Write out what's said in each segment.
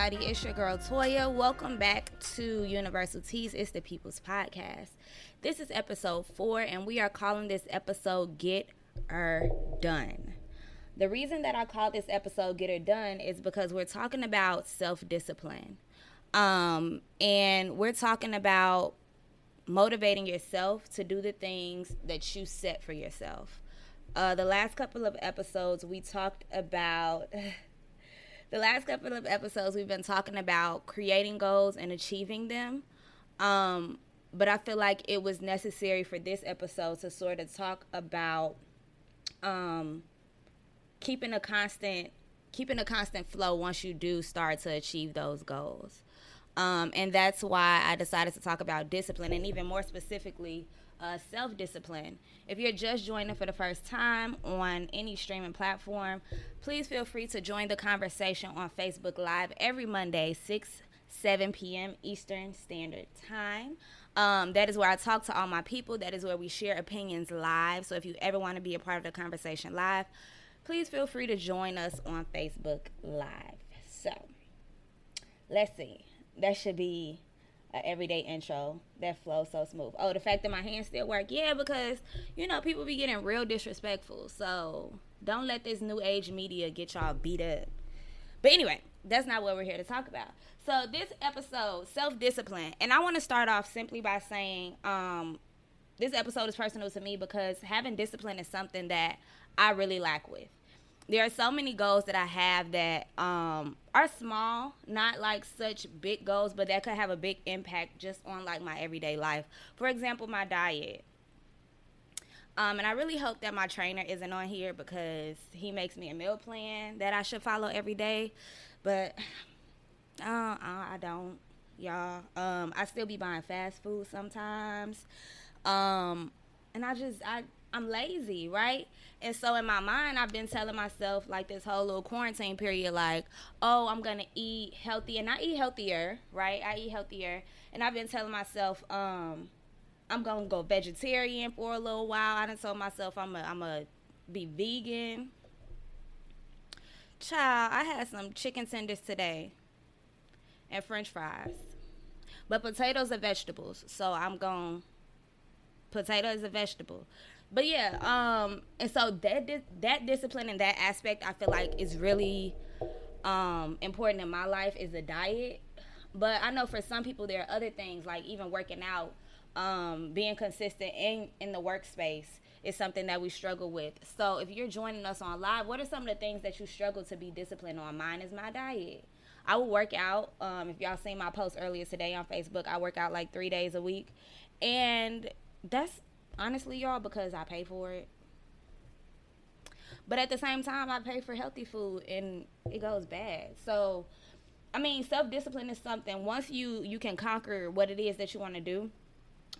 everybody. It's your girl Toya. Welcome back to Universal Teas. It's the People's Podcast. This is episode 4, and we are calling this episode Get Her Done. The reason that I call this episode Get Her Done is because we're talking about self-discipline. And we're talking about motivating yourself to do the things that you set for yourself. The last couple of episodes we've been talking about creating goals and achieving them. But I feel like it was necessary for this episode to sort of talk about keeping a constant flow once you do start to achieve those goals. And that's why I decided to talk about discipline, and even more specifically, self-discipline. If you're just joining for the first time on any streaming platform, please feel free to join the conversation on Facebook Live every Monday, 7 p.m. Eastern Standard Time. That is where I talk to all my people. That is where we share opinions live. So if you ever want to be a part of the conversation live, please feel free to join us on Facebook Live. So, let's see. That should be an everyday intro that flows so smooth. Oh, the fact that my hands still work. Yeah, because, people be getting real disrespectful. So don't let this new age media get y'all beat up. But anyway, that's not what we're here to talk about. So this episode, self-discipline. And I want to start off simply by saying this episode is personal to me because having discipline is something that I really lack with. There are so many goals that I have that are small, not like such big goals, but that could have a big impact just on like my everyday life. For example, my diet. And I really hope that my trainer isn't on here because he makes me a meal plan that I should follow every day. But I don't, y'all. I still be buying fast food sometimes. And I'm lazy, right? And so in my mind, I've been telling myself like this whole little quarantine period, like, oh, I'm going to eat healthy. And I eat healthier, right? I eat healthier. And I've been telling myself, I'm going to go vegetarian for a little while. I done told myself I'm going to be vegan. Child, I had some chicken tenders today and french fries. But potatoes are vegetables. So potato is a vegetable. But yeah, and so that discipline and that aspect I feel like is really important in my life is the diet. But I know for some people there are other things like even working out, being consistent in the workspace is something that we struggle with. So if you're joining us on live, what are some of the things that you struggle to be disciplined on? Mine is my diet. I will work out. If y'all seen my post earlier today on Facebook, I work out like 3 days a week. And that's honestly, y'all, because I pay for it. But at the same time, I pay for healthy food, and it goes bad. So, I mean, self-discipline is something. Once you can conquer what it is that you want to do,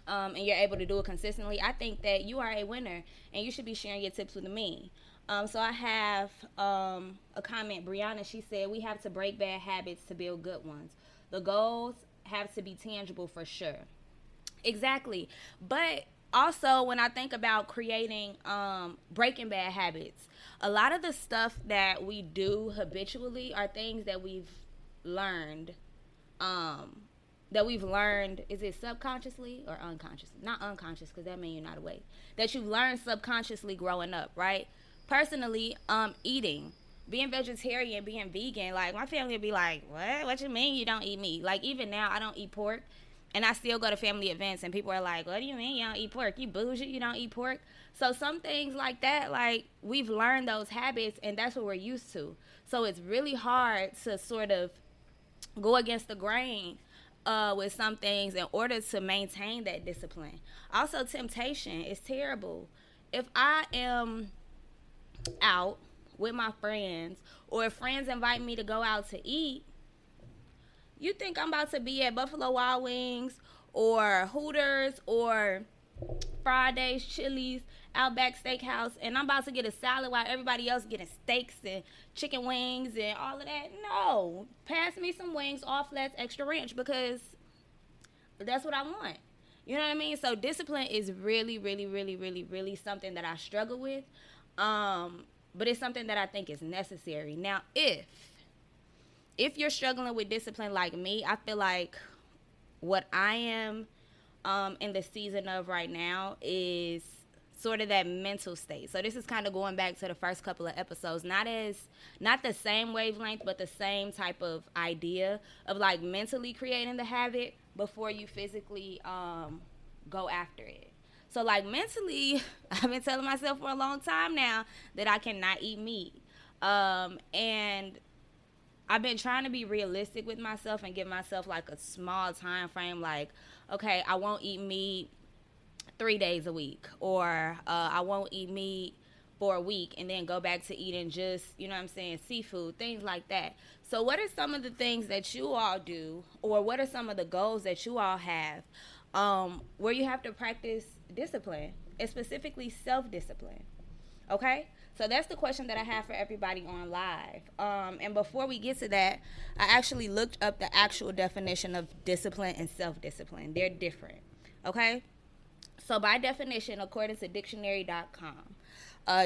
and you're able to do it consistently, I think that you are a winner, and you should be sharing your tips with me. So I have a comment. Brianna, she said, we have to break bad habits to build good ones. The goals have to be tangible for sure. Exactly. But also, when I think about creating, breaking bad habits, a lot of the stuff that we do habitually are things that we've learned. Is it subconsciously or unconsciously? Not unconscious, because that means you're not awake. That you've learned subconsciously growing up, right? Personally, eating. Being vegetarian, being vegan, like, my family would be like, what? What you mean you don't eat meat? Like, even now, I don't eat pork. And I still go to family events, and people are like, what do you mean you don't eat pork? You bougie, you don't eat pork? So some things like that, like, we've learned those habits, and that's what we're used to. So it's really hard to sort of go against the grain with some things in order to maintain that discipline. Also, temptation is terrible. If I am out with my friends, or if friends invite me to go out to eat, you think I'm about to be at Buffalo Wild Wings or Hooters or Fridays, Chili's, Outback Steakhouse, and I'm about to get a salad while everybody else getting steaks and chicken wings and all of that? No. Pass me some wings, all flats, extra ranch, because that's what I want. You know what I mean? So discipline is really, really, really, really, really something that I struggle with. But it's something that I think is necessary. Now, if if you're struggling with discipline like me, I feel like what I am in the season of right now is sort of that mental state. So this is kind of going back to the first couple of episodes, not the same wavelength, but the same type of idea of like mentally creating the habit before you physically go after it. So like mentally, I've been telling myself for a long time now that I cannot eat meat. And I've been trying to be realistic with myself and give myself like a small time frame, like, okay, I won't eat meat 3 days a week, or I won't eat meat for a week and then go back to eating just, you know what I'm saying, seafood, things like that. So what are some of the things that you all do, or what are some of the goals that you all have where you have to practice discipline, and specifically self-discipline? Okay? So that's the question that I have for everybody on live. And before we get to that, I actually looked up the actual definition of discipline and self-discipline. They're different. Okay? So by definition, according to dictionary.com,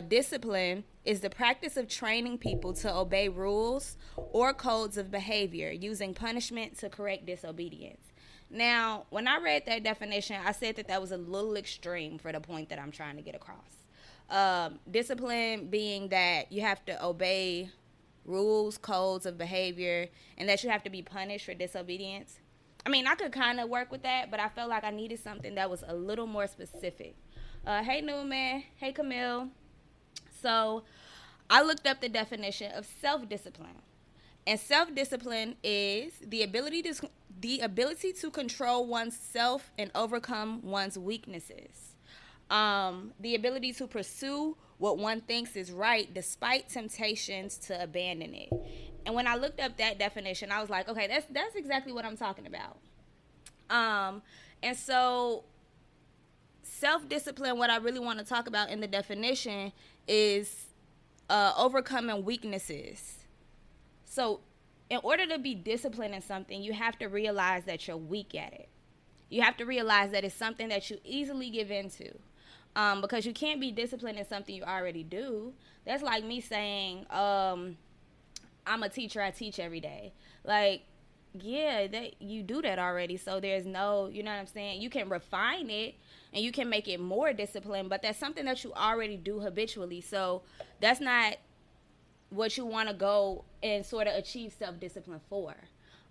discipline is the practice of training people to obey rules or codes of behavior using punishment to correct disobedience. Now, when I read that definition, I said that was a little extreme for the point that I'm trying to get across. Discipline being that you have to obey rules, codes of behavior, and that you have to be punished for disobedience. I mean, I could kind of work with that, but I felt like I needed something that was a little more specific. Hey, Newman. Hey, Camille. So I looked up the definition of self-discipline. And self-discipline is the ability to control oneself and overcome one's weaknesses. The ability to pursue what one thinks is right despite temptations to abandon it. And when I looked up that definition, I was like, okay, that's exactly what I'm talking about. And so self-discipline, what I really want to talk about in the definition is overcoming weaknesses. So in order to be disciplined in something, you have to realize that you're weak at it. You have to realize that it's something that you easily give into. Because you can't be disciplined in something you already do. That's like me saying, I'm a teacher, I teach every day. Like, yeah, that you do that already. So there's no, you know what I'm saying? You can refine it and you can make it more disciplined, but that's something that you already do habitually. So that's not what you want to go and sort of achieve self-discipline for.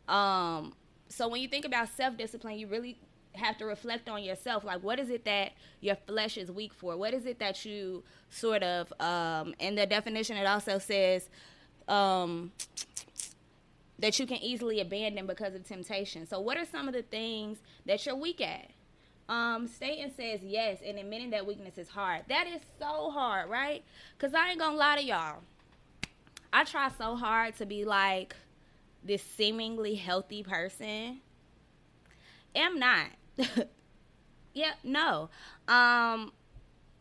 So when you think about self-discipline, you really have to reflect on yourself. Like, what is it that your flesh is weak for? What is it that you sort of, in the definition, it also says that you can easily abandon because of temptation. So what are some of the things that you're weak at? Stating says yes, and admitting that weakness is hard. That is so hard, right? Because I ain't gonna lie to y'all. I try so hard to be like this seemingly healthy person. Am not. Yeah, no.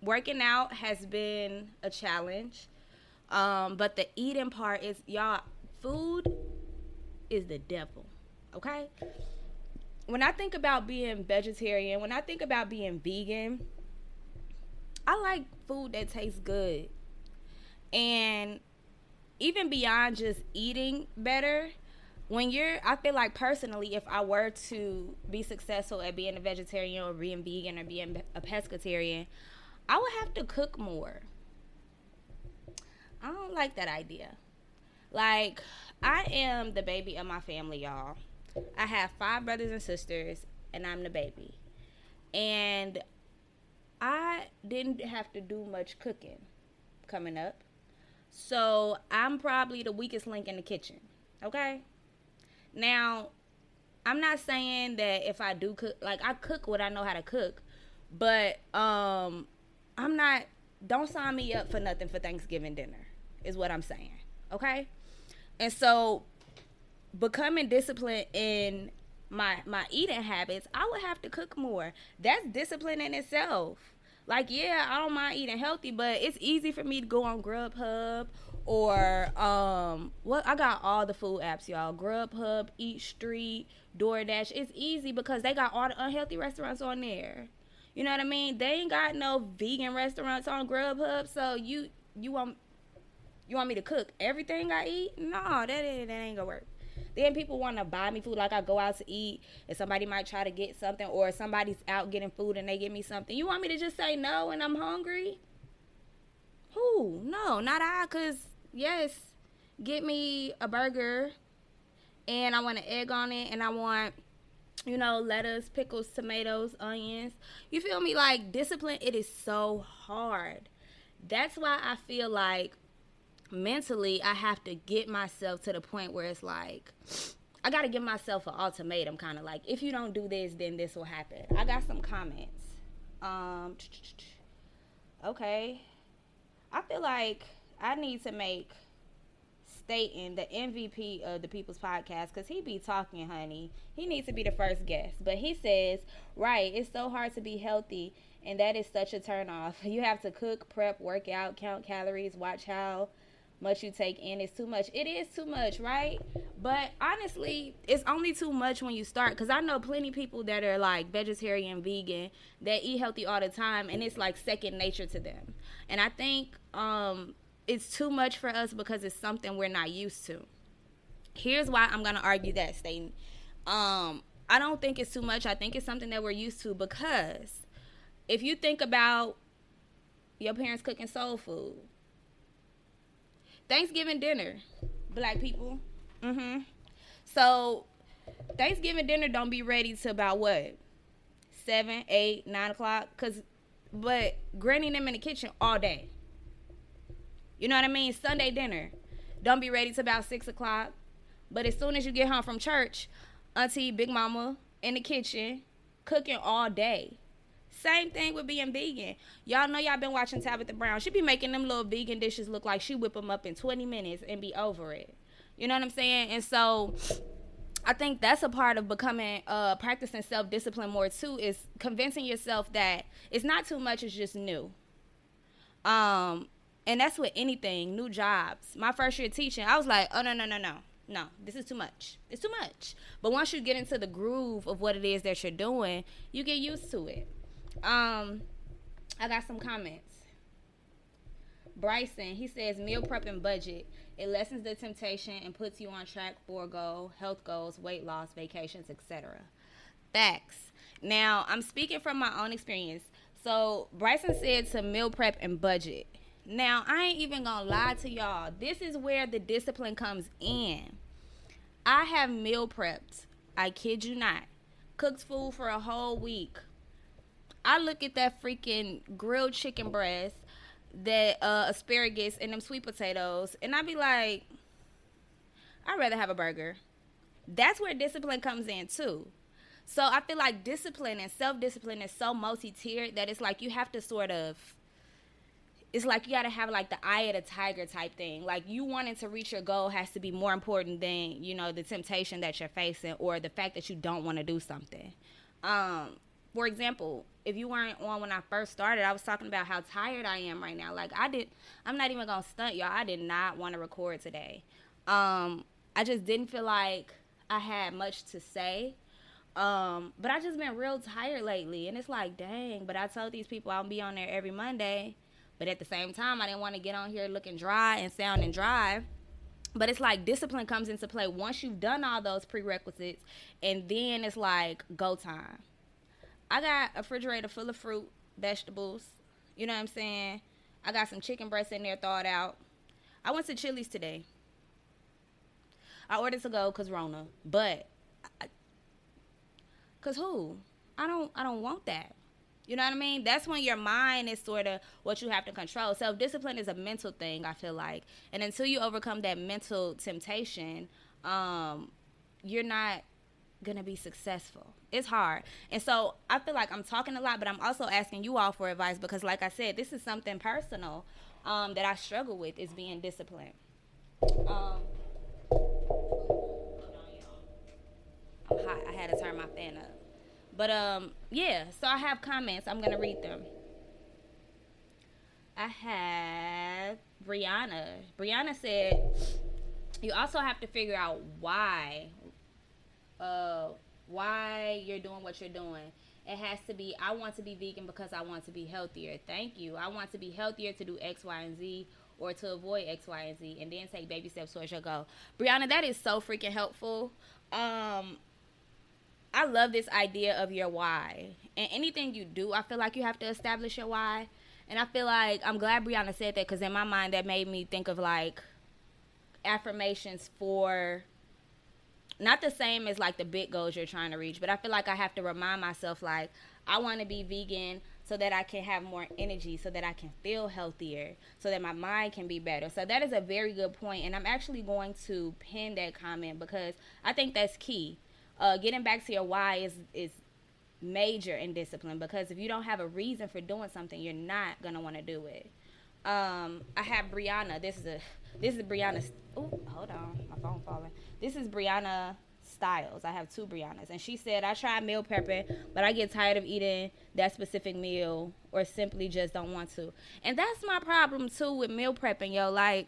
Working out has been a challenge. But the eating part is, y'all, food is the devil. Okay? When I think about being vegetarian, when I think about being vegan, I like food that tastes good. And even beyond just eating better, I feel like personally, if I were to be successful at being a vegetarian or being vegan or being a pescatarian, I would have to cook more. I don't like that idea. Like, I am the baby of my family, y'all. I have 5 brothers and sisters, and I'm the baby. And I didn't have to do much cooking coming up. So I'm probably the weakest link in the kitchen, okay? Now, I'm not saying that if I do cook, like, I cook what I know how to cook, but don't sign me up for nothing for Thanksgiving dinner, is what I'm saying, okay? And so becoming disciplined in my eating habits, I would have to cook more. That's discipline in itself. Like, yeah, I don't mind eating healthy, but it's easy for me to go on Grubhub or I got all the food apps, y'all. Grubhub, Eat Street, DoorDash. It's easy because they got all the unhealthy restaurants on there. You know what I mean? They ain't got no vegan restaurants on Grubhub, so you want me to cook everything I eat? No, that ain't gonna work. Then people want to buy me food. Like I go out to eat and somebody might try to get something, or somebody's out getting food and they give me something. You want me to just say no and I'm hungry? Who? No, not I. Because, yes, get me a burger and I want an egg on it and I want, lettuce, pickles, tomatoes, onions. You feel me? Like, discipline, it is so hard. That's why I feel like mentally I have to get myself to the point where it's like, I got to give myself an ultimatum, kind of like, if you don't do this, then this will happen. I got some comments. Okay. I feel like I need to make Staten the MVP of the People's Podcast, because he be talking, honey. He needs to be the first guest. But he says, right, it's so hard to be healthy, and that is such a turnoff. You have to cook, prep, work out, count calories, watch how much you take in. It's too much. It is too much, right? But honestly, it's only too much when you start, because I know plenty of people that are like vegetarian, vegan, that eat healthy all the time, and it's like second nature to them. And I think it's too much for us because it's something we're not used to. Here's why I'm going to argue that statement. I don't think it's too much. I think it's something that we're used to, because if you think about your parents cooking soul food, Thanksgiving dinner, black people. So Thanksgiving dinner don't be ready till about what? 7, 8, 9 o'clock? But granny them in the kitchen all day. You know what I mean? Sunday dinner don't be ready till about 6 o'clock. But as soon as you get home from church, auntie, big mama in the kitchen cooking all day. Same thing with being vegan. Y'all know y'all been watching Tabitha Brown. She be making them little vegan dishes look like she whip them up in 20 minutes and be over it. You know what I'm saying? And so I think that's a part of becoming, practicing self-discipline more too, is convincing yourself that it's not too much, it's just new. And that's with anything, new jobs. My first year teaching, I was like, oh, no, this is too much. It's too much. But once you get into the groove of what it is that you're doing, you get used to it. I got some comments. Bryson, he says, meal prep and budget. It lessens the temptation and puts you on track for health goals, weight loss, vacations, etc. Facts. Now, I'm speaking from my own experience. So, Bryson said to meal prep and budget. Now, I ain't even gonna lie to y'all. This is where the discipline comes in. I have meal prepped, I kid you not, cooked food for a whole week. I look at that freaking grilled chicken breast, that asparagus, and them sweet potatoes, and I be like, I'd rather have a burger. That's where discipline comes in too. So I feel like discipline and self-discipline is so multi-tiered that it's like you have to it's like you got to have like the eye of the tiger type thing. Like, you wanting to reach your goal has to be more important than, the temptation that you're facing or the fact that you don't want to do something. For example, if you weren't on when I first started, I was talking about how tired I am right now. Like, I'm not even going to stunt y'all. I did not want to record today. I just didn't feel like I had much to say. But I just been real tired lately. And it's like, dang, but I told these people I'll be on there every Monday. But at the same time, I didn't want to get on here looking dry and sounding dry. But it's like discipline comes into play once you've done all those prerequisites. And then it's like go time. I got a refrigerator full of fruit, vegetables. You know what I'm saying? I got some chicken breasts in there thawed out. I went to Chili's today. I ordered to go because Rona. But, because who? I don't want that. You know what I mean? That's when your mind is sort of what you have to control. Self-discipline is a mental thing, I feel like. And until you overcome that mental temptation, you're not going to be successful. It's hard. And so I feel like I'm talking a lot, but I'm also asking you all for advice because, like I said, this is something personal that I struggle with, is being disciplined. I'm hot. I had to turn my fan up. But, yeah, so I have comments. I'm going to read them. I have Brianna. Brianna said, you also have to figure out why you're doing what you're doing. It has to be, I want to be vegan because I want to be healthier. Thank you. I want to be healthier to do X, Y, and Z, or to avoid X, Y, and Z, and then take baby steps towards your goal. Brianna, that is so freaking helpful. I love this idea of your why. And anything you do, I feel like you have to establish your why. And I feel like I'm glad Brianna said that, because in my mind that made me think of like affirmations for not the same as like the big goals you're trying to reach, but I feel like I have to remind myself like I want to be vegan so that I can have more energy, so that I can feel healthier, so that my mind can be better. So that is a very good point, and I'm actually going to pin that comment because I think that's key. Getting back to your why is major in discipline, because if you don't have a reason for doing something, you're not gonna want to do it. I have Brianna. This is Brianna. Oh, hold on, my phone falling. This is Brianna Styles. I have two Briannas, and she said, I tried meal prepping, but I get tired of eating that specific meal, or simply just don't want to. And that's my problem too with meal prepping, yo. Like,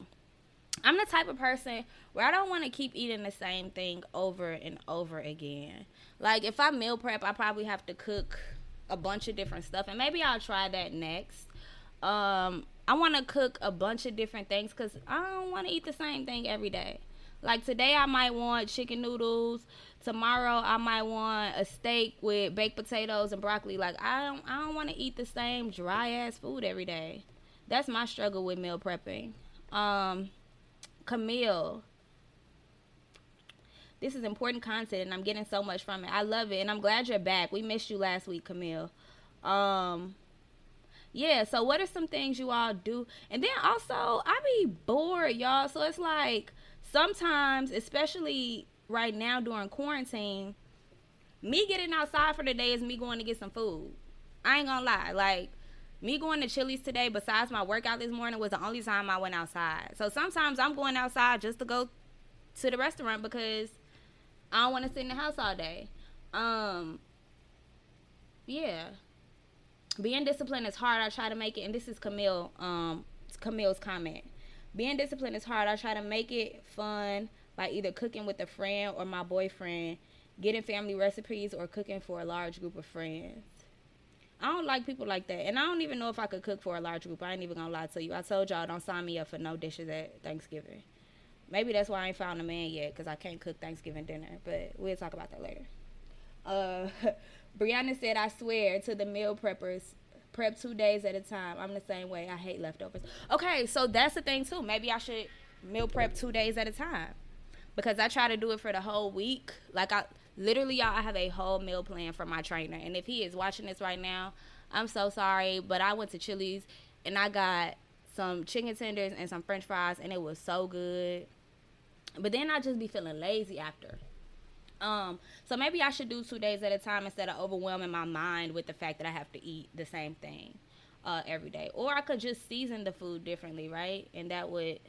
I'm the type of person where I don't want to keep eating the same thing over and over again. Like, if I meal prep, I probably have to cook a bunch of different stuff, and maybe I'll try that next. I want to cook a bunch of different things because I don't want to eat the same thing every day. Like, today I might want chicken noodles. Tomorrow I might want a steak with baked potatoes and broccoli. Like, I don't want to eat the same dry ass food every day. That's my struggle with meal prepping. Camille, this is important content and I'm getting so much from it. I love it, and I'm glad you're back. We missed you last week, Camille. Yeah, so what are some things you all do? And then also, I be bored, y'all. So it's like, sometimes, especially right now during quarantine, me getting outside for the day is me going to get some food. I ain't gonna lie. Like, me going to Chili's today, besides my workout this morning, was the only time I went outside. So sometimes I'm going outside just to go to the restaurant because I don't want to sit in the house all day. Yeah. Being disciplined is hard. I try to make it, and this is Camille's comment. Being disciplined is hard. I try to make it fun by either cooking with a friend or my boyfriend, getting family recipes, or cooking for a large group of friends. I don't like people like that, and I don't even know if I could cook for a large group. I ain't even gonna lie to you. I told y'all, don't sign me up for no dishes at Thanksgiving. Maybe that's why I ain't found a man yet, because I can't cook Thanksgiving dinner, but we'll talk about that later. Brianna said, I swear to the meal preppers, prep 2 days at a time. I'm the same way. I hate leftovers. Okay, so that's the thing too. Maybe I should meal prep 2 days at a time, because I try to do it for the whole week. Like, I have a whole meal plan for my trainer, and if he is watching this right now, I'm so sorry, but I went to Chili's and I got some chicken tenders and some french fries, and it was so good. But then I just be feeling lazy after. So maybe I should do 2 days at a time instead of overwhelming my mind with the fact that I have to eat the same thing every day. Or I could just season the food differently, right? And that would,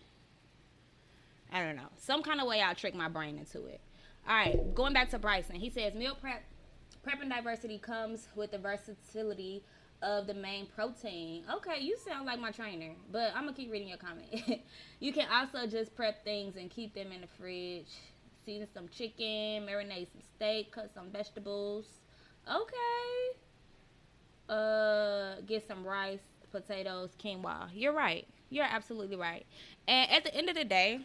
I don't know, some kind of way I'll trick my brain into it. All right, going back to Bryson. He says, prepping diversity comes with the versatility of the main protein. Okay, you sound like my trainer, but I'm going to keep reading your comment. You can also just prep things and keep them in the fridge. Season some chicken, marinate some steak, cut some vegetables. Okay. Get some rice, potatoes, quinoa. You're right. You're absolutely right. And at the end of the day,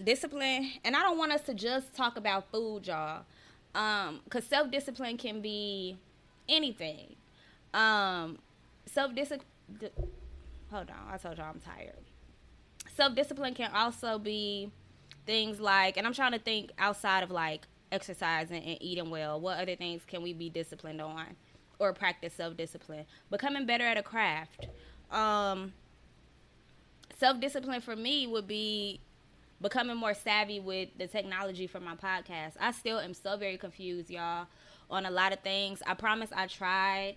discipline, and I don't want us to just talk about food, y'all. Because self-discipline can be anything. Self-discipline, hold on, I told y'all I'm tired. Self-discipline can also be things like, and I'm trying to think outside of like exercising and eating well, what other things can we be disciplined on or practice self-discipline? Becoming better at a craft. Self-discipline for me would be becoming more savvy with the technology for my podcast. I still am so very confused, y'all, on a lot of things. I promise I tried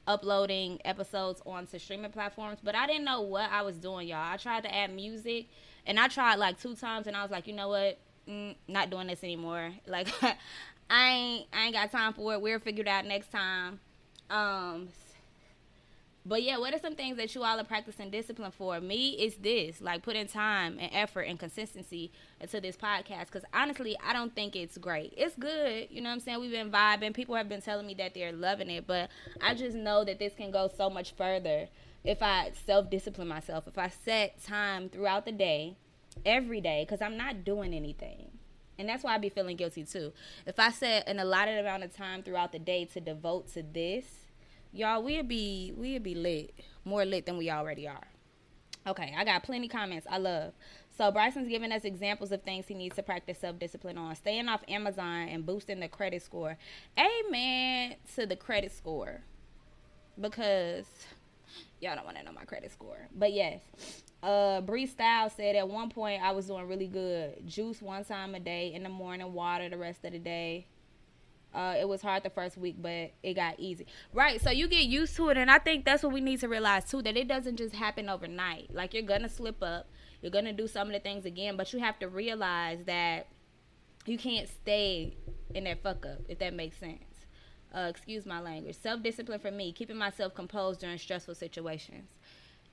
uploading episodes onto streaming platforms, but I didn't know what I was doing, y'all. I tried to add music, and I tried like 2 times, and I was like, you know what? Not doing this anymore. Like, I ain't got time for it. We'll figure it out next time. But yeah, what are some things that you all are practicing discipline for? Me, it's this, like putting time and effort and consistency into this podcast. Because honestly, I don't think it's great. It's good. You know what I'm saying? We've been vibing. People have been telling me that they're loving it. But I just know that this can go so much further. if I self-discipline myself, if I set time throughout the day, every day, because I'm not doing anything. And that's why I be feeling guilty too. If I set an allotted amount of time throughout the day to devote to this, y'all, we'd be lit. More lit than we already are. Okay, I got plenty comments I love. So Bryson's giving us examples of things he needs to practice self-discipline on. Staying off Amazon and boosting the credit score. Amen to the credit score. Because y'all don't want to know my credit score. But yes. Bree Styles said at one point I was doing really good. Juice one time a day in the morning, water the rest of the day. It was hard the first week, but it got easy. Right, so you get used to it, and I think that's what we need to realize, too, that it doesn't just happen overnight. Like, you're going to slip up. You're going to do some of the things again, but you have to realize that you can't stay in that fuck-up, if that makes sense. Excuse my language. Self-discipline for me, keeping myself composed during stressful situations.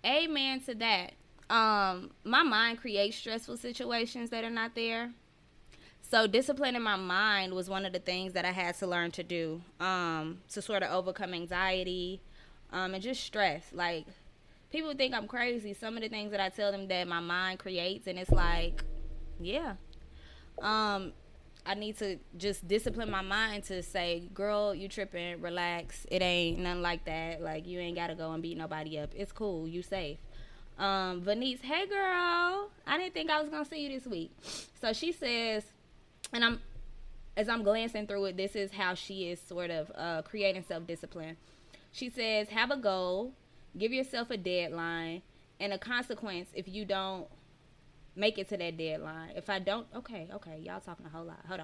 Amen to that. My mind creates stressful situations that are not there. So disciplining my mind was one of the things that I had to learn to do, to sort of overcome anxiety, and just stress. Like, people think I'm crazy. Some of the things that I tell them that my mind creates, and it's like, yeah. I need to just discipline my mind to say, girl, you tripping, relax. It ain't nothing like that. Like, you ain't got to go and beat nobody up. It's cool. You safe. Venice, hey, girl. I didn't think I was going to see you this week. So she says, and as I'm glancing through it, this is how she is sort of creating self-discipline. She says, have a goal, give yourself a deadline, and a consequence if you don't make it to that deadline. If I don't, okay, y'all talking a whole lot. Hold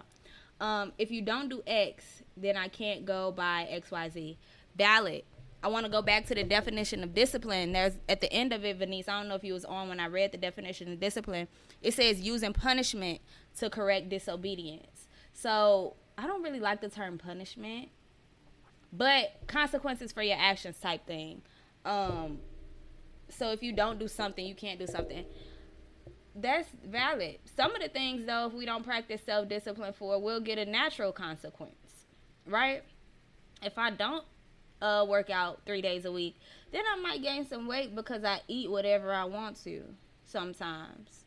on. If you don't do X, then I can't go by XYZ. Valid. I want to go back to the definition of discipline. There's at the end of it, Venice, I don't know if you was on when I read the definition of discipline. It says using punishment to correct disobedience. So I don't really like the term punishment, but consequences for your actions type thing. So if you don't do something, you can't do something. That's valid. Some of the things, though, if we don't practice self-discipline for, we'll get a natural consequence, right? If I don't work out 3 days a week, then I might gain some weight because I eat whatever I want to sometimes.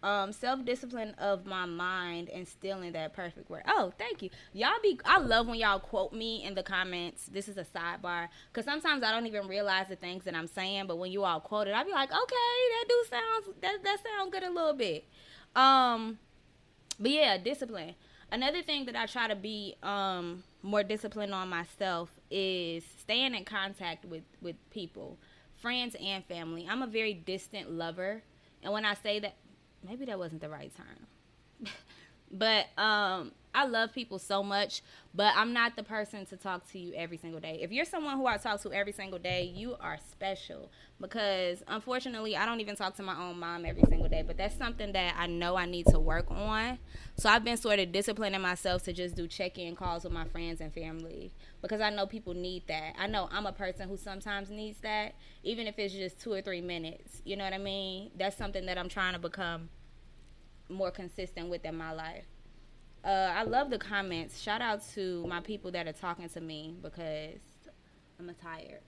Self-discipline of my mind and stealing that perfect word. Oh, thank you. I love when y'all quote me in the comments. This is a sidebar. Because sometimes I don't even realize the things that I'm saying. But when you all quote it, I'll be like, okay, that sounds good a little bit. But yeah, discipline. Another thing that I try to be more disciplined on myself is staying in contact with people, friends and family. I'm a very distant lover. And when I say that, maybe that wasn't the right term. But I love people so much, but I'm not the person to talk to you every single day. If you're someone who I talk to every single day, you are special. Because unfortunately, I don't even talk to my own mom every single day. But that's something that I know I need to work on. So I've been sort of disciplining myself to just do check-in calls with my friends and family. Because I know people need that. I know I'm a person who sometimes needs that, even if it's just 2 or 3 minutes. You know what I mean? That's something that I'm trying to become more consistent with in my life. I love the comments. Shout out to my people that are talking to me because I'm tired.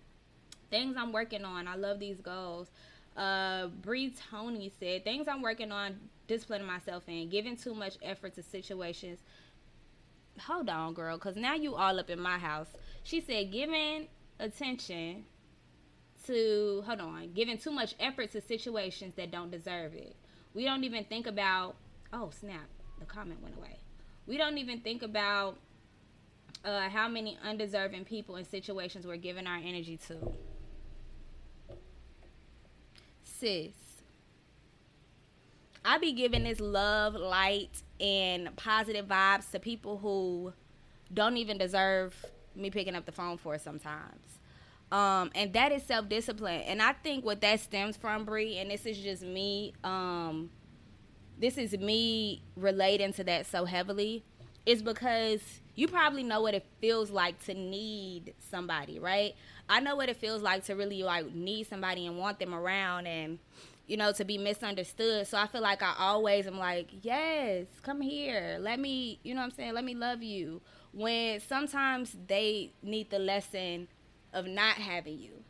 Things I'm working on. I love these goals. Bree Tony said, things I'm working on, disciplining myself in, giving too much effort to situations. Hold on, girl, because now you all up in my house. She said, giving too much effort to situations that don't deserve it. We don't even think about, oh, snap, the comment went away. We don't even think about how many undeserving people and situations we're giving our energy to. Sis, I be giving this love, light, and positive vibes to people who don't even deserve me picking up the phone for sometimes. And that is self-discipline. And I think what that stems from, Bree, and this is just me, this is me relating to that so heavily, is because you probably know what it feels like to need somebody, right? I know what it feels like to really like need somebody and want them around and, you know, to be misunderstood. So I feel like I always am like, yes, come here. Let me, you know what I'm saying? Let me love you. When sometimes they need the lesson of not having you.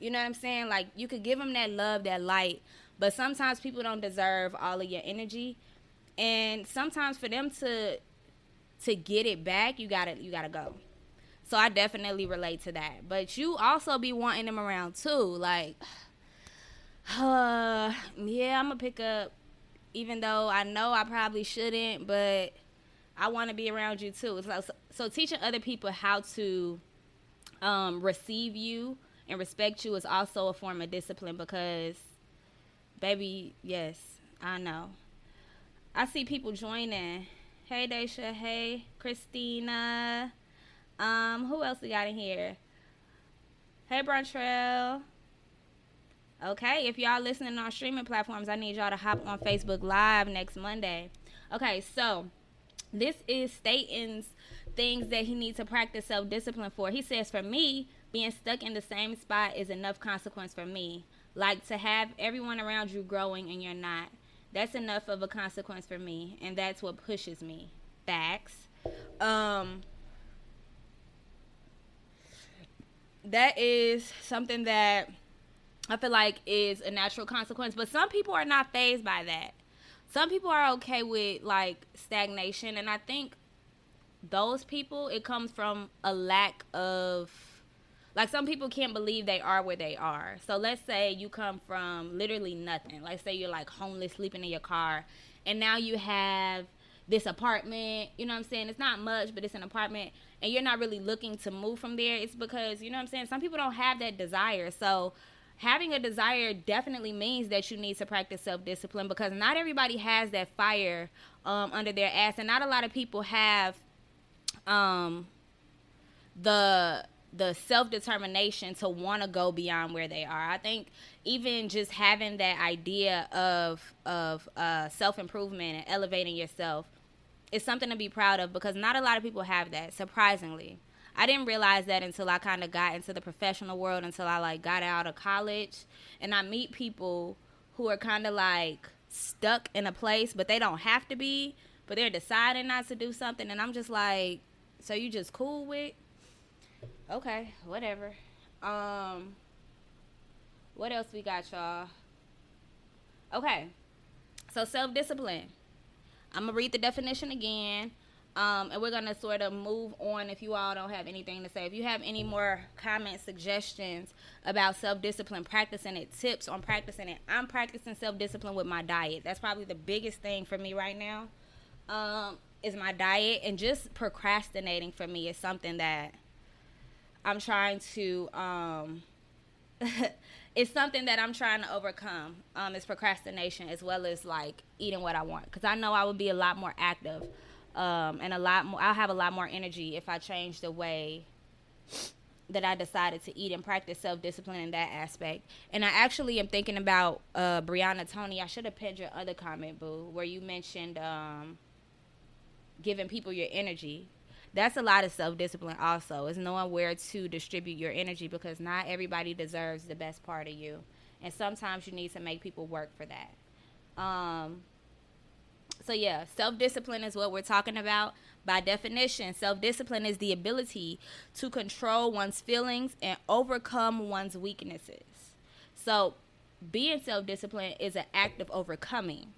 You know what I'm saying? Like, you could give them that love, that light, but sometimes people don't deserve all of your energy. And sometimes for them to get it back, you gotta go. So I definitely relate to that. But you also be wanting them around too. Like, yeah, I'm gonna pick up, even though I know I probably shouldn't, but I want to be around you too. So teaching other people how to receive you and respect you is also a form of discipline, because, baby, yes, I know. I see people joining. Hey, Daisha. Hey, Christina. Who else we got in here? Hey, Bruntrell. Okay, if y'all listening on streaming platforms, I need y'all to hop on Facebook Live next Monday. Okay, so this is Staten's things that he needs to practice self-discipline for. He says, for me, being stuck in the same spot is enough consequence for me. Like, to have everyone around you growing and you're not. That's enough of a consequence for me, and that's what pushes me. Facts. That is something that I feel like is a natural consequence, but some people are not fazed by that. Some people are okay with, like, stagnation, and I think those people, it comes from a lack of, like, some people can't believe they are where they are. So let's say you come from literally nothing. Let's say you're, like, homeless, sleeping in your car, and now you have this apartment, you know what I'm saying? It's not much, but it's an apartment, and you're not really looking to move from there. It's because, you know what I'm saying, some people don't have that desire. So having a desire definitely means that you need to practice self-discipline, because not everybody has that fire under their ass, and not a lot of people have the self-determination to want to go beyond where they are. I think even just having that idea of self-improvement and elevating yourself is something to be proud of, because not a lot of people have that, surprisingly. I didn't realize that until I kind of got into the professional world, until I, like, got out of college, and I meet people who are kind of, like, stuck in a place, but they don't have to be, but they're deciding not to do something, and I'm just like, so you just cool with? Okay, whatever. What else we got, y'all? Okay, so self-discipline. I'm going to read the definition again, and we're going to sort of move on if you all don't have anything to say. If you have any more comments, suggestions about self-discipline, practicing it, tips on practicing it. I'm practicing self-discipline with my diet. That's probably the biggest thing for me right now, is my diet. And just procrastinating for me is something that I'm trying to it's something that I'm trying to overcome. It's procrastination, as well as, like, eating what I want, because I know I would be a lot more active, and I'll have a lot more energy if I change the way that I decided to eat and practice self-discipline in that aspect. And I actually am thinking about Brianna Tony. I should have pinned your other comment, boo, where you mentioned giving people your energy. That's a lot of self-discipline also, is knowing where to distribute your energy, because not everybody deserves the best part of you. And sometimes you need to make people work for that. So, yeah, self-discipline is what we're talking about. By definition, self-discipline is the ability to control one's feelings and overcome one's weaknesses. So being self-disciplined is an act of overcoming,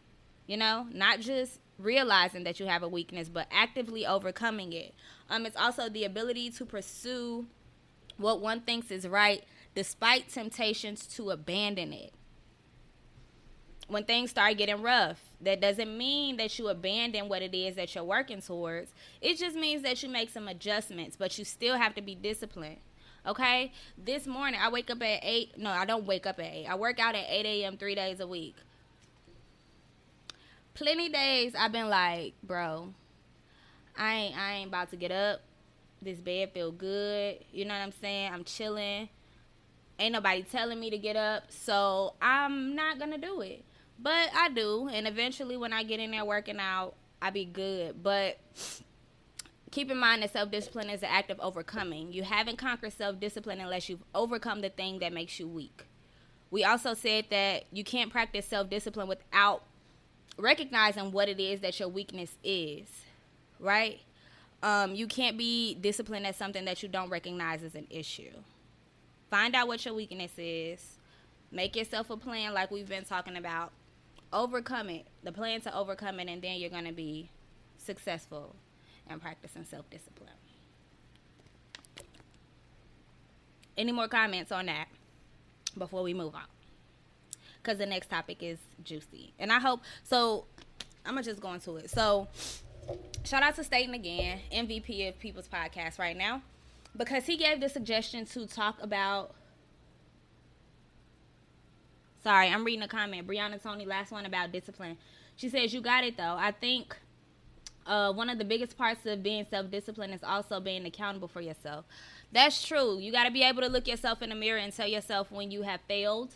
you know, not just realizing that you have a weakness, but actively overcoming it. It's also the ability to pursue what one thinks is right, despite temptations to abandon it. When things start getting rough, that doesn't mean that you abandon what it is that you're working towards. It just means that you make some adjustments, but you still have to be disciplined. Okay? This morning, I wake up at 8. No, I don't wake up at 8. I work out at 8 a.m. 3 days a week. Plenty days I've been like, bro, I ain't about to get up. This bed feel good. You know what I'm saying? I'm chilling. Ain't nobody telling me to get up, so I'm not going to do it. But I do, and eventually when I get in there working out, I be good. But keep in mind that self-discipline is an act of overcoming. You haven't conquered self-discipline unless you've overcome the thing that makes you weak. We also said that you can't practice self-discipline without recognizing what it is that your weakness is, right? You can't be disciplined at something that you don't recognize as an issue. Find out what your weakness is. Make yourself a plan like we've been talking about. Overcome it. The plan to overcome it, and then you're going to be successful in practicing self-discipline. Any more comments on that before we move on? Because the next topic is juicy. And I hope, so I'm going to just go into it. So shout out to Staten again, MVP of People's Podcast right now, because he gave the suggestion to talk about, sorry, I'm reading a comment. Brianna Tony, last one about discipline. She says, you got it though. I think one of the biggest parts of being self-disciplined is also being accountable for yourself. That's true. You got to be able to look yourself in the mirror and tell yourself when you have failed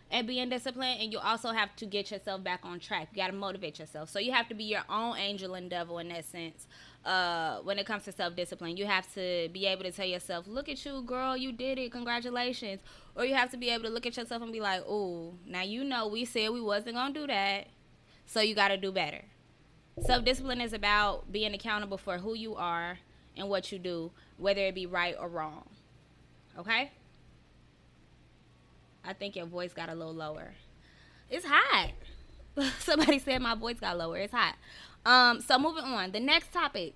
at being disciplined, and you also have to get yourself back on track. You got to motivate yourself. So you have to be your own angel and devil in that sense. When it comes to self-discipline, you have to be able to tell yourself, look at you, girl, you did it, congratulations. Or you have to be able to look at yourself and be like, ooh, now you know we said we wasn't going to do that, so you got to do better. Self-discipline is about being accountable for who you are and what you do, whether it be right or wrong. Okay? I think your voice got a little lower. It's hot. Somebody said my voice got lower. It's hot. So moving on. The next topic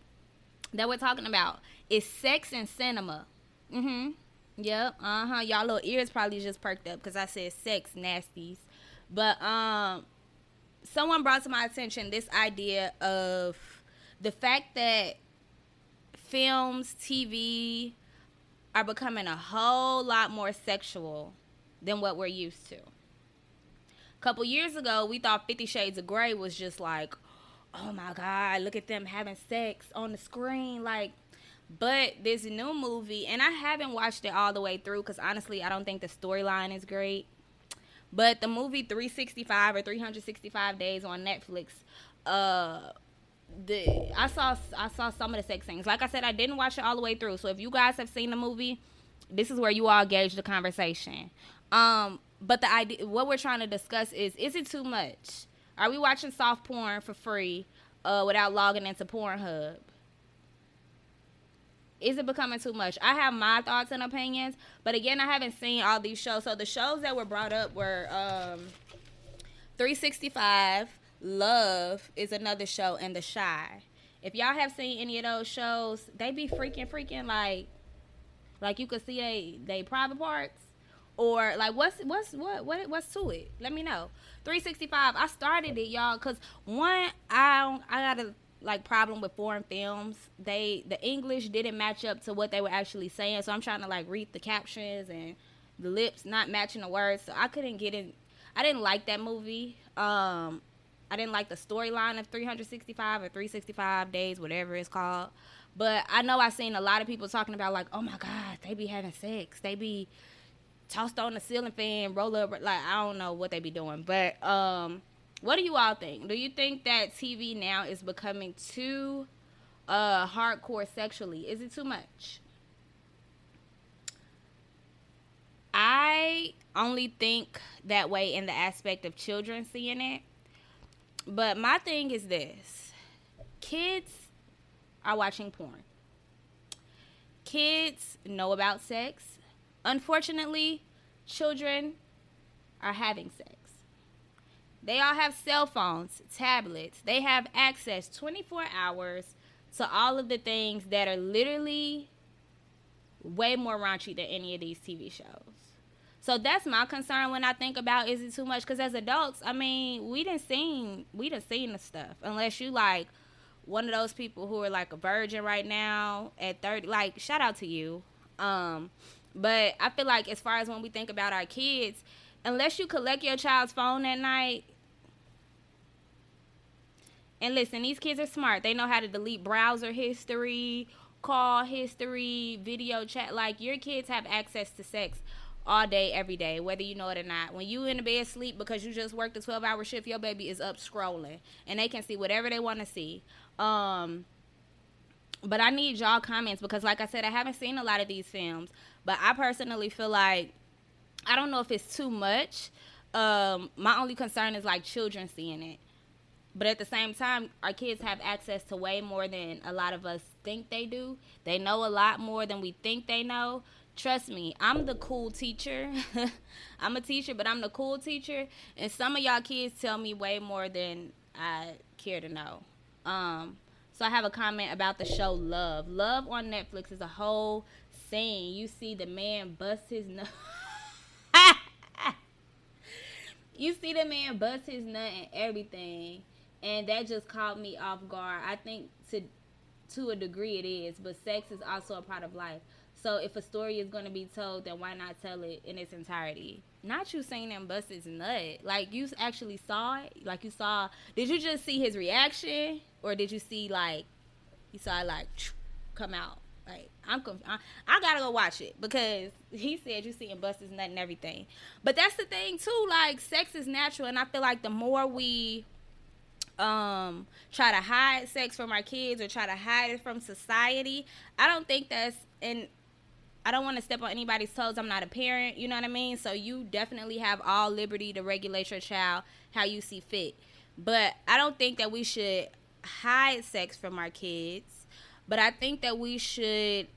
that we're talking about is sex and cinema. Yep. Y'all little ears probably just perked up because I said sex nasties. But someone brought to my attention this idea of the fact that films, TV are becoming a whole lot more sexual than what we're used to. A couple years ago, we thought 50 Shades of Grey was just like, oh my God, look at them having sex on the screen. Like, but this new movie, and I haven't watched it all the way through because honestly, I don't think the storyline is great. But the movie 365 or 365 Days on Netflix, I saw some of the sex scenes. Like I said, I didn't watch it all the way through. So if you guys have seen the movie, this is where you all gauge the conversation. But the idea, what we're trying to discuss is it too much? Are we watching soft porn for free without logging into Pornhub? Is it becoming too much? I have my thoughts and opinions, but again, I haven't seen all these shows. So the shows that were brought up were 365, Love is another show, and The Chi. If y'all have seen any of those shows, they be freaking like you could see they private parts, or like what's to it? Let me know. 365. I started it, y'all, cause one, I got a problem with foreign films. The English didn't match up to what they were actually saying, so I'm trying to read the captions and the lips not matching the words, so I couldn't get in. I didn't like that movie. I didn't like the storyline of 365 or 365 Days, whatever it's called. But I know I've seen a lot of people talking about oh my God, they be having sex. They be tossed on the ceiling fan, roll up. I don't know what they be doing. But what do you all think? Do you think that TV now is becoming too hardcore sexually? Is it too much? I only think that way in the aspect of children seeing it. But my thing is this. Kids are watching porn. Kids know about sex. Unfortunately, children are having sex. They all have cell phones, tablets. They have access 24 hours to all of the things that are literally way more raunchy than any of these TV shows. So that's my concern when I think about, is it too much? Because as adults, I mean, we done seen the stuff. Unless you one of those people who are a virgin right now at 30, shout out to you. But I feel as far as when we think about our kids, unless you collect your child's phone at night, and listen, these kids are smart. They know how to delete browser history, call history, video chat. Your kids have access to sex all day, every day, whether you know it or not. When you in the bed sleep because you just worked a 12-hour shift, your baby is up scrolling, and they can see whatever they want to see. But I need y'all comments because, like I said, I haven't seen a lot of these films, but I personally feel I don't know if it's too much. My only concern is children seeing it. But at the same time, our kids have access to way more than a lot of us think they do. They know a lot more than we think they know. Trust me, I'm the cool teacher. I'm a teacher, but I'm the cool teacher. And some of y'all kids tell me way more than I care to know. So I have a comment about the show Love. Love on Netflix is a whole scene. You see the man bust his nut. You see the man bust his nut and everything. And that just caught me off guard. I think to a degree it is, but sex is also a part of life. So if a story is going to be told, then why not tell it in its entirety? Not you saying him bust his nut. Like, you actually saw it? Like, you saw... Did you just see his reaction? Or did you see, like... You saw it, like, come out? Like, I gotta go watch it. Because he said you see him bust his nut and everything. But that's the thing, too. Like, sex is natural. And I feel like the more we... try to hide sex from our kids or try to hide it from society, I don't think that's... And I don't want to step on anybody's toes. I'm not a parent, you know what I mean? So you definitely have all liberty to regulate your child how you see fit. But I don't think that we should hide sex from our kids. But I think that we should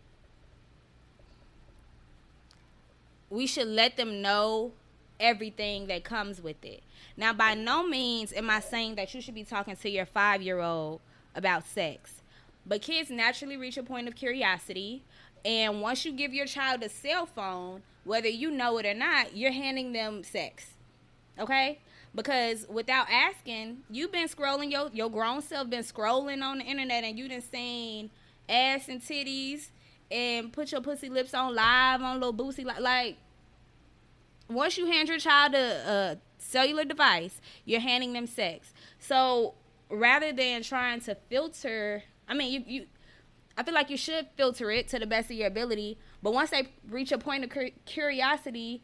let them know everything that comes with it. Now, by no means am I saying that you should be talking to your 5-year-old about sex. But kids naturally reach a point of curiosity. And once you give your child a cell phone, whether you know it or not, you're handing them sex. Okay? Because without asking, you've been scrolling, your grown self been scrolling on the internet, and you done seen ass and titties and put your pussy lips on live on little Boosie. Like, once you hand your child a cellular device, you're handing them sex. So rather than trying to filter, I mean, I feel like you should filter it to the best of your ability. But once they reach a point of curiosity,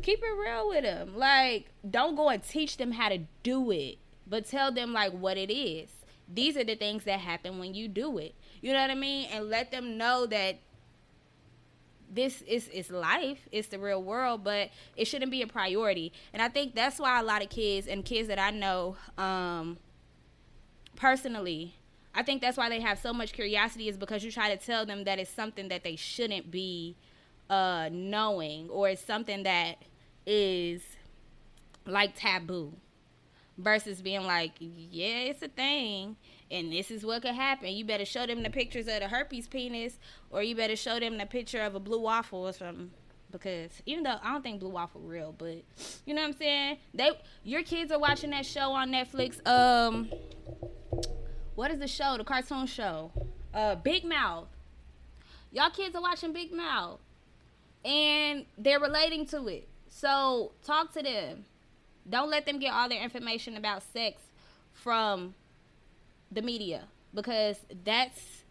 keep it real with them. Like, don't go and teach them how to do it, but tell them, like, what it is. These are the things that happen when you do it. You know what I mean? And let them know that this is life. It's the real world, but it shouldn't be a priority. And I think that's why a lot of kids, and kids that I know personally, I think that's why they have so much curiosity, is because you try to tell them that it's something that they shouldn't be knowing, or it's something that is like taboo, versus being like, yeah, it's a thing, and this is what could happen. You better show them the pictures of the herpes penis, or you better show them the picture of a blue waffle or something. Because even though I don't think blue waffle real, but you know what I'm saying? Your kids are watching that show on Netflix. What is the show? The cartoon show. Big Mouth. Y'all kids are watching Big Mouth. And they're relating to it. So talk to them. Don't let them get all their information about sex from the media. Because that's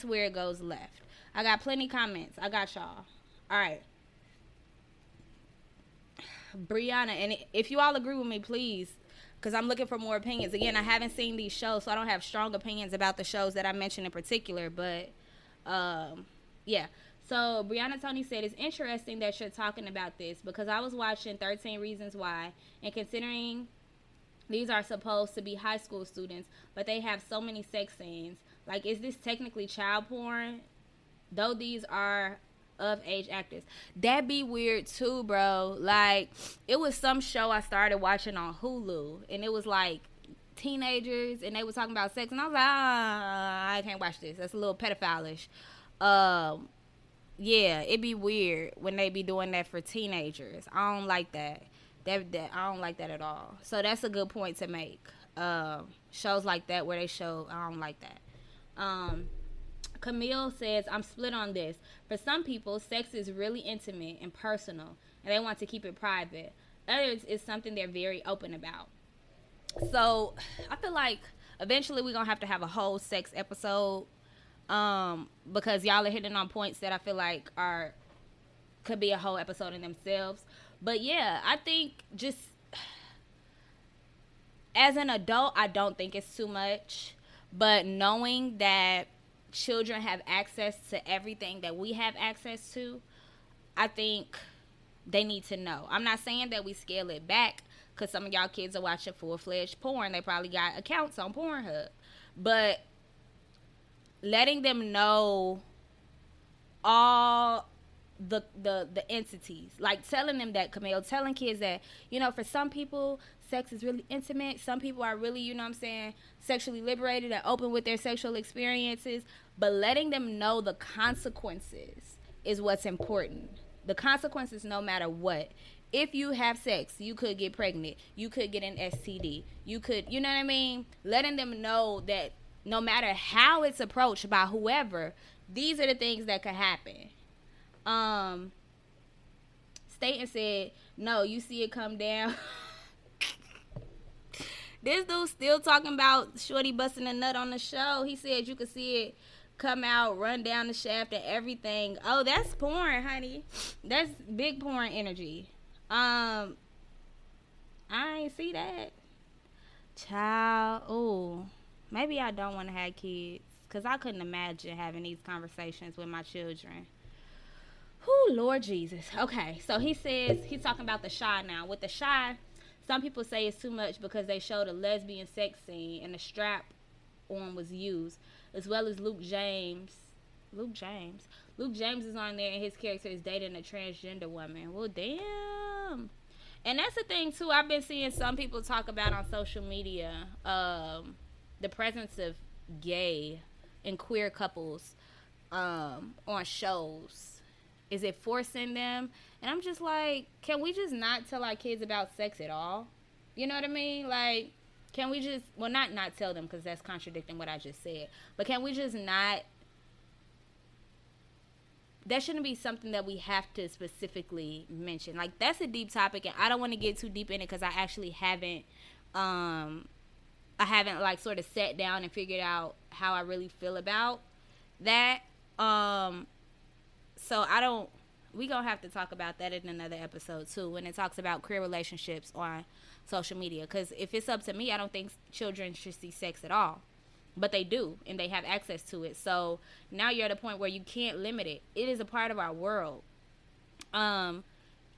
where it goes left. I got plenty comments. I got y'all. All right. Brianna, and if you all agree with me, please, because I'm looking for more opinions. Again, I haven't seen these shows, so I don't have strong opinions about the shows that I mentioned in particular. But, yeah. So, Brianna Tony said, it's interesting that you're talking about this, because I was watching 13 Reasons Why, and considering these are supposed to be high school students, but they have so many sex scenes. Like, is this technically child porn? Though these are of age actors. That'd be weird too, bro. Like, it was some show I started watching on Hulu, and it was like teenagers, and they were talking about sex, and I was like, I can't watch this. That's a little pedophile-ish. Yeah, it'd be weird when they be doing that for teenagers. I don't like that. I don't like that at all. So that's a good point to make. Shows like that where they show, I don't like that. Camille says, I'm split on this. For some people, sex is really intimate and personal, and they want to keep it private. Others, it's something they're very open about. So I feel like eventually we're going to have a whole sex episode, because y'all are hitting on points that I feel like could be a whole episode in themselves. But yeah, I think just as an adult, I don't think it's too much. But knowing that children have access to everything that we have access to, I think they need to know. I'm not saying that we scale it back, because some of y'all kids are watching full-fledged porn. They probably got accounts on Pornhub. But letting them know all the entities, like telling them that, Camille, telling kids that, for some people sex is really intimate, some people are really, sexually liberated and open with their sexual experiences, but letting them know the consequences is what's important. The consequences, no matter what. If you have sex, you could get pregnant, you could get an STD, you could, you know what I mean, letting them know that no matter how it's approached by whoever, these are the things that could happen. Staten said, no, you see it come down. This dude still talking about Shorty busting a nut on the show. He said you could see it come out, run down the shaft and everything. Oh, that's porn, honey. That's big porn energy. I ain't see that. Child, ooh. Maybe I don't want to have kids, because I couldn't imagine having these conversations with my children. Whew, Lord Jesus. Okay, so he says, he's talking about the Chi now. With the Chi, some people say it's too much because they showed a lesbian sex scene and the strap on was used, as well as Luke James. Luke James is on there, and his character is dating a transgender woman. Well, damn. And that's the thing, too. I've been seeing some people talk about on social media the presence of gay and queer couples on shows. Is it forcing them? And I'm just like, can we just not tell our kids about sex at all? You know what I mean? Like, can we just, well, not tell them, because that's contradicting what I just said. But can we just not, that shouldn't be something that we have to specifically mention. Like, that's a deep topic, and I don't want to get too deep in it, because I actually haven't, like, sort of sat down and figured out how I really feel about that. So we gonna have to talk about that in another episode too, when it talks about queer relationships on social media. Because if it's up to me, I don't think children should see sex at all, but they do, and they have access to it. So now you're at a point where you can't limit it. It is a part of our world.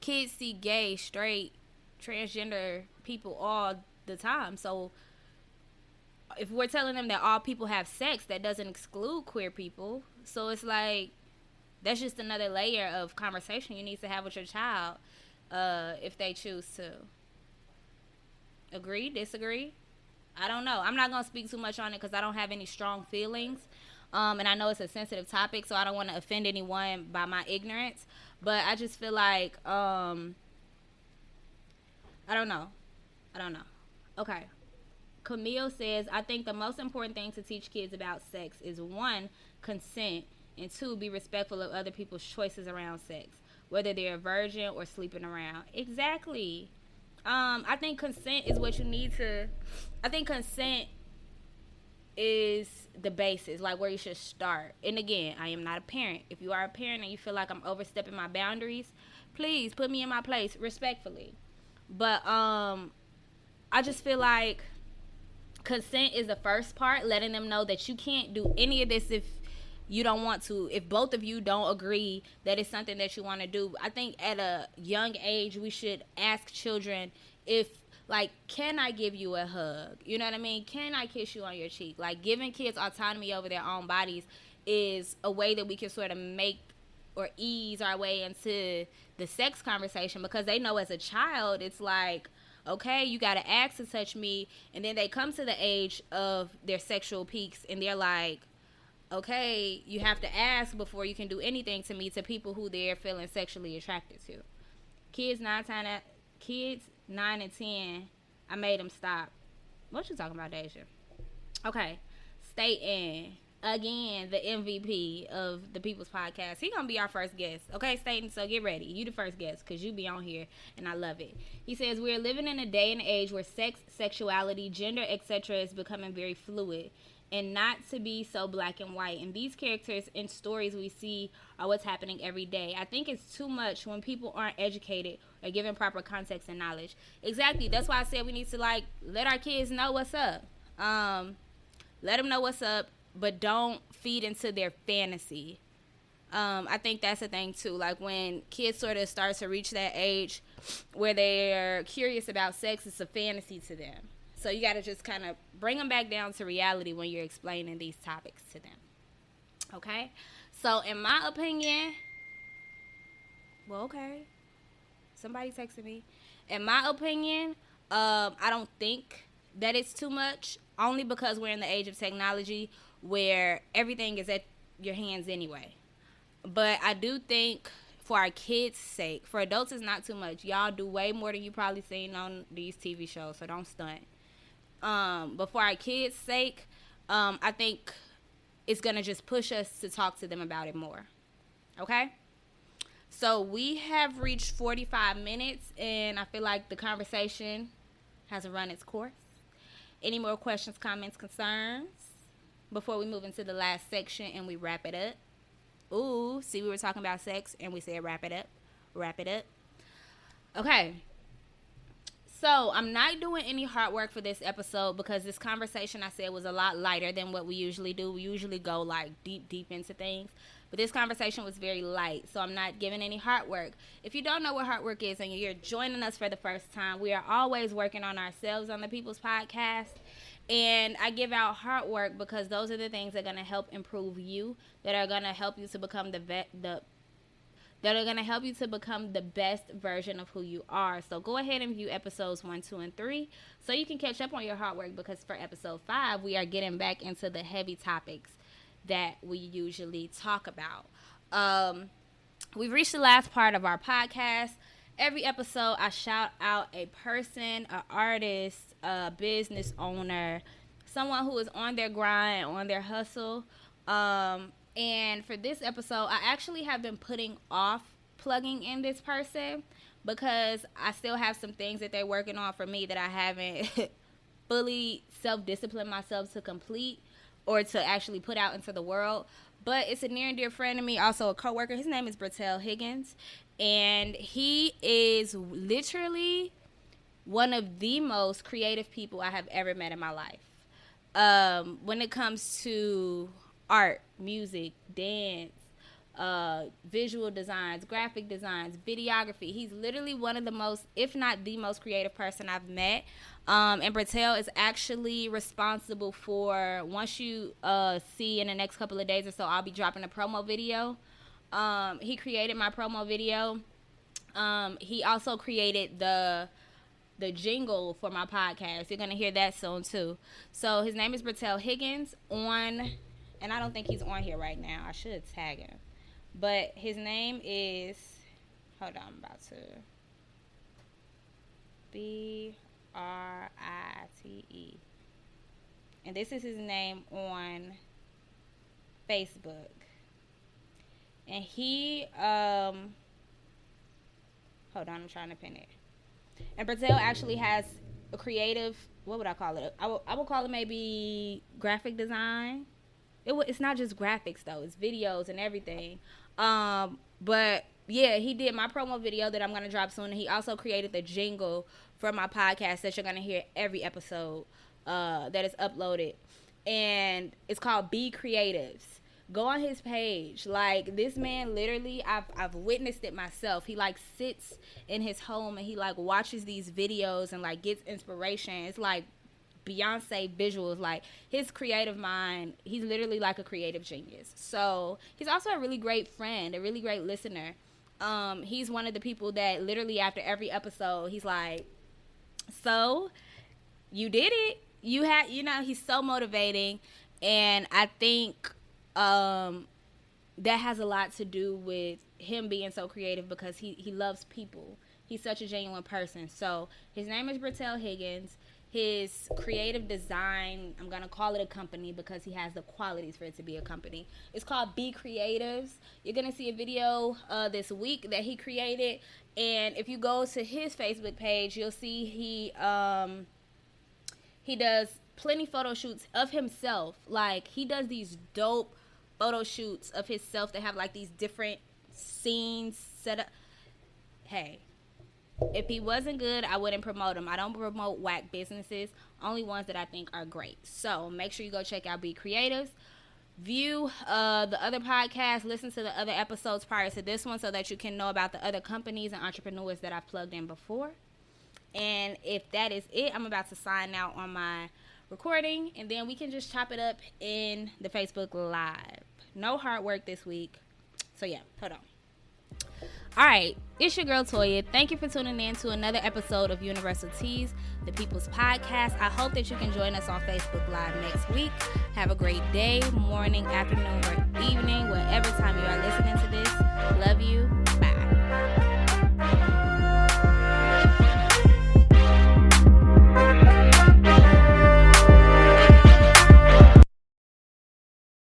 Kids see gay, straight, transgender people all the time. So if we're telling them that all people have sex, that doesn't exclude queer people. So it's like, that's just another layer of conversation you need to have with your child, if they choose to. Agree? Disagree? I don't know. I'm not going to speak too much on it, because I don't have any strong feelings. And I know it's a sensitive topic, so I don't want to offend anyone by my ignorance. But I just feel like, I don't know. Okay. Camille says, I think the most important thing to teach kids about sex is, 1, consent, and 2, be respectful of other people's choices around sex, whether they're a virgin or sleeping around. Exactly. I think consent is what you need to, I think consent is the basis, like where you should start. And again, I am not a parent. If you are a parent and you feel like I'm overstepping my boundaries, please put me in my place respectfully. But I just feel like consent is the first part, letting them know that you can't do any of this if you don't want to. If both of you don't agree that it's something that you want to do, I think at a young age we should ask children if, like, can I give you a hug? You know what I mean? Can I kiss you on your cheek? Like, giving kids autonomy over their own bodies is a way that we can sort of make or ease our way into the sex conversation, because they know as a child it's like, okay, you got to ask to touch me. And then they come to the age of their sexual peaks and they're like, okay, you have to ask before you can do anything to me, to people who they're feeling sexually attracted to. Kids 9 and 10, I made them stop. What you talking about, Deja? Okay, Staten, again, the MVP of the People's Podcast. He gonna be our first guest. Okay, Staten, so get ready. You the first guest, because you be on here, and I love it. He says, we're living in a day and age where sex, sexuality, gender, etc. is becoming very fluid, and not to be so black and white. And these characters and stories we see are what's happening every day. I think it's too much when people aren't educated or given proper context and knowledge. Exactly. That's why I said we need to, like, let our kids know what's up. Let them know what's up, but don't feed into their fantasy. I think that's the thing, too. Like, when kids sort of start to reach that age where they're curious about sex, it's a fantasy to them. So you got to just kind of bring them back down to reality when you're explaining these topics to them. Okay? So in my opinion, well, okay. Somebody texted me. In my opinion, I don't think that it's too much, only because we're in the age of technology where everything is at your hands anyway. But I do think for our kids' sake, for adults, it's not too much. Y'all do way more than you probably seen on these TV shows, so don't stunt. But for our kids' sake, I think it's going to just push us to talk to them about it more. Okay? So we have reached 45 minutes, and I feel like the conversation has run its course. Any more questions, comments, concerns before we move into the last section and we wrap it up? Ooh, see, we were talking about sex, and we said wrap it up. Wrap it up. Okay. So I'm not doing any hard work for this episode because this conversation, I said, was a lot lighter than what we usually do. We usually go like deep into things. But this conversation was very light, so I'm not giving any hard work. If you don't know what hard work is and you're joining us for the first time, we are always working on ourselves on the People's Podcast. And I give out hard work because those are the things that are going to help improve you, that are going to help you to become that are going to help you to become the best version of who you are. So go ahead and view episodes 1, 2, and 3 so you can catch up on your hard work, because for episode 5, we are getting back into the heavy topics that we usually talk about. We've reached the last part of our podcast. Every episode, I shout out a person, an artist, a business owner, someone who is on their grind, on their hustle. And for this episode, I actually have been putting off plugging in this person because I still have some things that they're working on for me that I haven't fully self-disciplined myself to complete or to actually put out into the world. But it's a near and dear friend of me, also a coworker. His name is Bertel Higgins, and he is literally one of the most creative people I have ever met in my life. When it comes to art, music, dance, visual designs, graphic designs, videography. He's literally one of the most, if not the most creative person I've met. And Bertel is actually responsible for, once you see in the next couple of days or so, I'll be dropping a promo video. He created my promo video. He also created the jingle for my podcast. You're going to hear that soon too. So his name is Bertel Higgins and I don't think he's on here right now. I should tag him. But his name is, hold on, I'm about to, Brite. And this is his name on Facebook. And he, hold on, I'm trying to pin it. And Bertel actually has a creative, what would I call it? I would call it maybe graphic design. It's not just graphics, though. It's videos and everything. But, yeah, he did my promo video that I'm going to drop soon. And he also created the jingle for my podcast that you're going to hear every episode that is uploaded. And it's called Be Creatives. Go on his page. Like, this man, literally, I've witnessed it myself. He, like, sits in his home and he, like, watches these videos and, like, gets inspiration. It's like Beyonce visuals. Like, his creative mind, he's literally like a creative genius. So he's also a really great friend, a really great listener. He's one of the people that literally after every episode, he's like, so you did it. He's so motivating. And I think that has a lot to do with him being so creative because he loves people. He's such a genuine person. So his name is Bertel Higgins. His creative design, I'm going to call it a company because he has the qualities for it to be a company. It's called Be Creatives. You're going to see a video this week that he created. And if you go to his Facebook page, you'll see he does plenty photo shoots of himself. Like, he does these dope photo shoots of himself that have, like, these different scenes set up. Hey. If he wasn't good, I wouldn't promote him. I don't promote whack businesses, only ones that I think are great. So make sure you go check out Be Creatives. View the other podcasts, listen to the other episodes prior to this one so that you can know about the other companies and entrepreneurs that I've plugged in before. And if that is it, I'm about to sign out on my recording, and then we can just chop it up in the Facebook Live. No hard work this week. So yeah, hold on. All right, it's your girl Toya. Thank you for tuning in to another episode of Universal Teas, the People's Podcast. I hope that you can join us on Facebook Live next week. Have a great day, morning, afternoon, or evening,